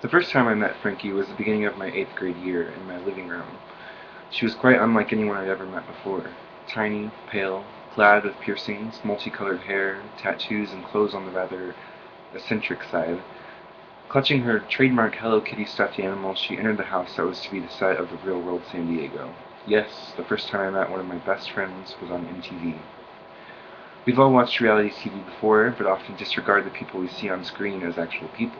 The first time I met Frankie was the beginning of my 8th grade year in my living room. She was quite unlike anyone I'd ever met before. Tiny, pale, clad with piercings, multicolored hair, tattoos, and clothes on the rather eccentric side. Clutching her trademark Hello Kitty stuffed animal, she entered the house that was to be the site of the real world San Diego. Yes, the first time I met one of my best friends was on MTV. We've all watched reality TV before, but often disregard the people we see on screen as actual people.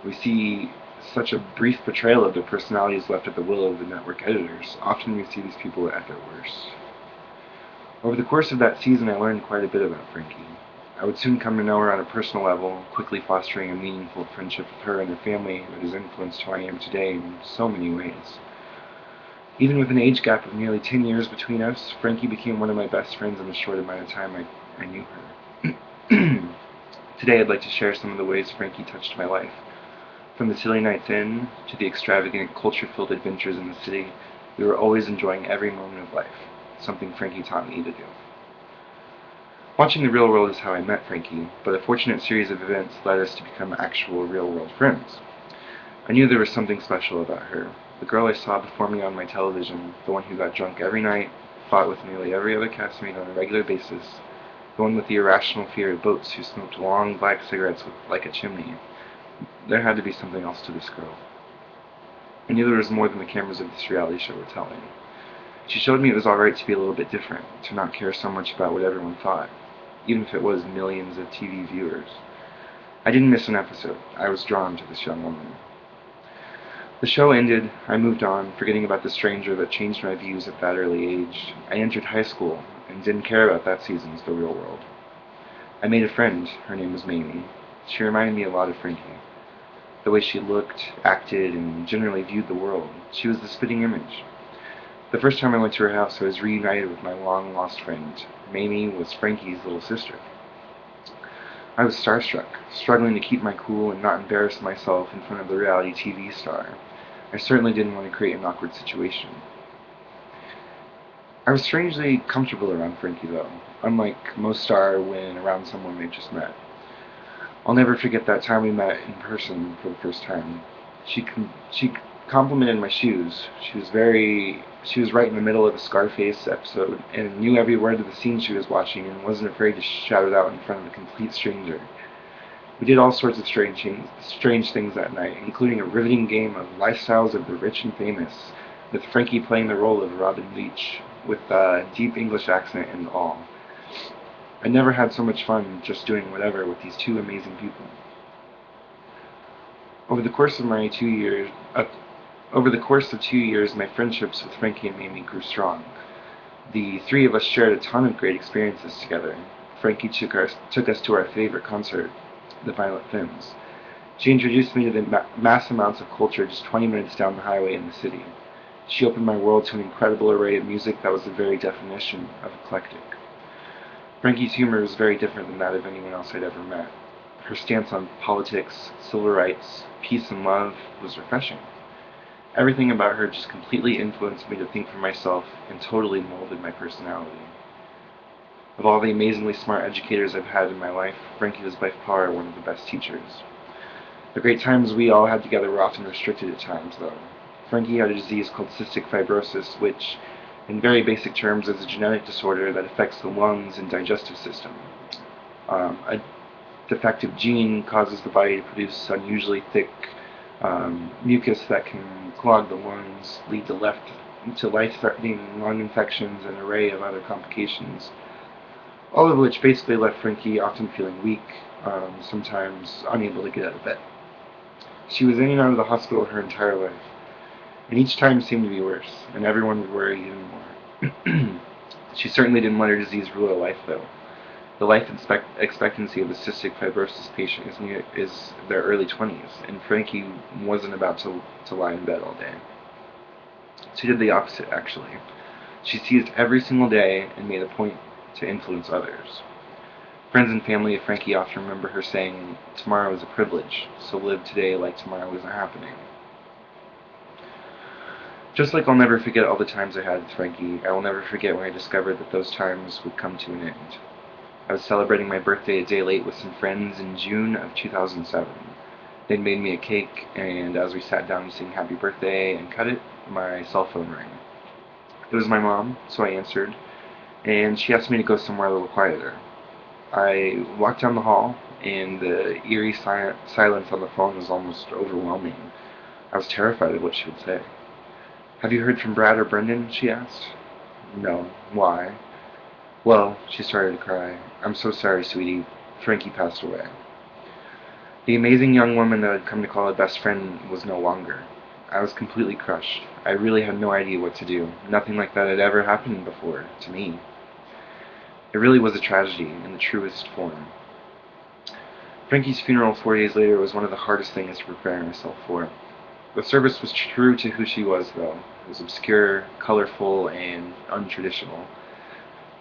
We see such a brief portrayal of their personalities left at the will of the network editors. Often we see these people at their worst. Over the course of that season, I learned quite a bit about Frankie. I would soon come to know her on a personal level, quickly fostering a meaningful friendship with her and her family that has influenced who I am today in so many ways. Even with an age gap of nearly 10 years between us, Frankie became one of my best friends in the short amount of time I knew her. Today I'd like to share some of the ways Frankie touched my life. From the silly nights in to the extravagant, culture-filled adventures in the city, we were always enjoying every moment of life, something Frankie taught me to do. Watching the real world is how I met Frankie, but a fortunate series of events led us to become actual real-world friends. I knew there was something special about her. The girl I saw before me on my television, the one who got drunk every night, fought with nearly every other castmate on a regular basis, the one with the irrational fear of boats who smoked long black cigarettes like a chimney. There had to be something else to this girl. I knew there was more than the cameras of this reality show were telling. She showed me it was alright to be a little bit different, to not care so much about what everyone thought, even if it was millions of TV viewers. I didn't miss an episode. I was drawn to this young woman. The show ended, I moved on, forgetting about the stranger that changed my views at that early age. I entered high school, and didn't care about that season's The Real World. I made a friend. Her name was Mamie. She reminded me a lot of Frankie. The way she looked, acted, and generally viewed the world. She was the spitting image. The first time I went to her house, I was reunited with my long-lost friend. Mamie was Frankie's little sister. I was starstruck, struggling to keep my cool and not embarrass myself in front of the reality TV star. I certainly didn't want to create an awkward situation. I was strangely comfortable around Frankie, though, unlike most are when around someone they just met. I'll never forget that time we met in person for the first time. She complimented my shoes. She was right in the middle of a Scarface episode and knew every word of the scene she was watching and wasn't afraid to shout it out in front of a complete stranger. We did all sorts of strange things that night, including a riveting game of Lifestyles of the Rich and Famous, with Frankie playing the role of Robin Leach, with a deep English accent and all. I never had so much fun just doing whatever with these two amazing people. Over the course of my 2 years, over the course of 2 years, my friendships with Frankie and Mamie grew strong. The three of us shared a ton of great experiences together. Frankie took us to our favorite concert, the Violent Femmes. She introduced me to the mass amounts of culture just 20 minutes down the highway in the city. She opened my world to an incredible array of music that was the very definition of eclectic. Frankie's humor was very different than that of anyone else I'd ever met. Her stance on politics, civil rights, peace and love was refreshing. Everything about her just completely influenced me to think for myself and totally molded my personality. Of all the amazingly smart educators I've had in my life, Frankie was by far one of the best teachers. The great times we all had together were often restricted at times, though. Frankie had a disease called cystic fibrosis, which, in very basic terms, is a genetic disorder that affects the lungs and digestive system. A defective gene causes the body to produce unusually thick mucus that can clog the lungs, lead to life-threatening lung infections and an array of other complications, all of which basically left Frankie often feeling weak, sometimes unable to get out of bed. She was in and out of the hospital her entire life, and each time seemed to be worse, and everyone would worry even more. She certainly didn't let her disease rule her life, though. The life expectancy of a cystic fibrosis patient is their early 20s, and Frankie wasn't about to lie in bed all day. She did the opposite, actually. She seized every single day and made a point to influence others. Friends and family of Frankie often remember her saying, "Tomorrow is a privilege, so live today like tomorrow isn't happening." Just like I'll never forget all the times I had with Frankie, I will never forget when I discovered that those times would come to an end. I was celebrating my birthday a day late with some friends in June of 2007. They'd made me a cake, and as we sat down to sing happy birthday and cut it, my cell phone rang. It was my mom, so I answered, and she asked me to go somewhere a little quieter. I walked down the hall, and the eerie silence on the phone was almost overwhelming. I was terrified of what she would say. "Have you heard from Brad or Brendan?" she asked. "No. Why?" "Well," she started to cry. "I'm so sorry, sweetie. Frankie passed away." The amazing young woman that I'd come to call a best friend was no longer. I was completely crushed. I really had no idea what to do. Nothing like that had ever happened before, to me. It really was a tragedy in the truest form. Frankie's funeral 4 days later was one of the hardest things to prepare myself for. The service was true to who she was, though. It was obscure, colorful, and untraditional.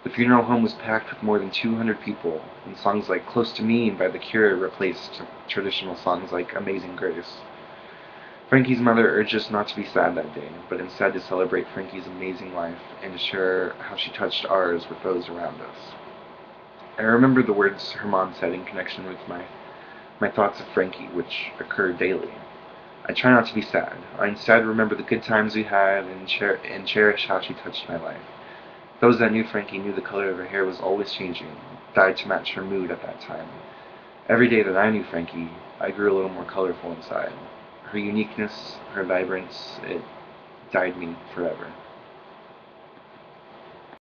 The funeral home was packed with more than 200 people, and songs like "Close to Me" by The Cure replaced traditional songs like "Amazing Grace." Frankie's mother urged us not to be sad that day, but instead to celebrate Frankie's amazing life and to share how she touched ours with those around us. I remember the words her mom said in connection with my thoughts of Frankie, which occur daily. "I try not to be sad. I instead remember the good times we had and cherish how she touched my life." Those that knew Frankie knew the color of her hair was always changing, dyed to match her mood at that time. Every day that I knew Frankie, I grew a little more colorful inside. Her uniqueness, her vibrance, it dyed me forever.